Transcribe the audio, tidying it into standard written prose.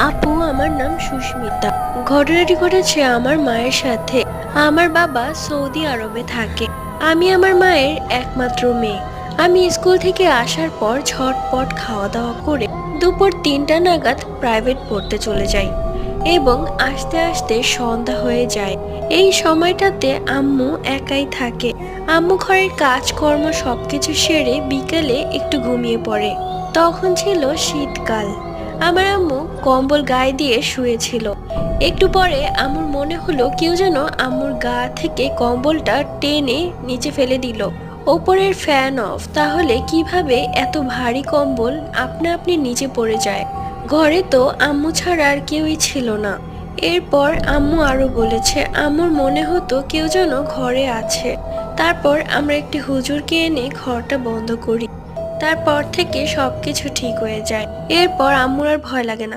আপু, আমার নাম সুস্মিতা। ঘটনাটি ঘটেছে আমার মায়ের সাথে। আমার বাবা সৌদি আরবে থাকে। আমি আমার মায়ের একমাত্র মেয়ে। আমি স্কুল থেকে আসার পর ঝটপট খাওয়া দাওয়া করে দুপুর 3টা নাগাদ প্রাইভেট পড়তে চলে যাই এবং আস্তে আস্তে সন্ধ্যা হয়ে যায়। এই সময়টাতে আম্মু একাই থাকে। আম্মু ঘরের কাজকর্ম সবকিছু সেরে বিকেলে একটু ঘুমিয়ে পড়ে। তখন ছিল শীতকাল। আমার আম্মু কম্বল গায়ে দিয়ে শুয়েছিল। একটু পরে আম্মুর মনে হলো কেউ যেন আম্মুর গা থেকে কম্বলটা টেনে নিচে ফেলে দিল। ওপরের ফ্যান অফ, তাহলে কিভাবে এত ভারী কম্বল আপনা আপনি নিচে পড়ে যায়? ঘরে তো আম্মু ছাড়া আর কেউই ছিল না। এরপর আম্মু আরো বলেছে আম্মুর মনে হতো কেউ যেন ঘরে আছে। তারপর আমরা একটি হুজুরকে এনে ঘরটা বন্ধ করি। তারপর থেকে সবকিছু ঠিক হয়ে যায়। এরপর আম্মুর আর ভয় লাগে না।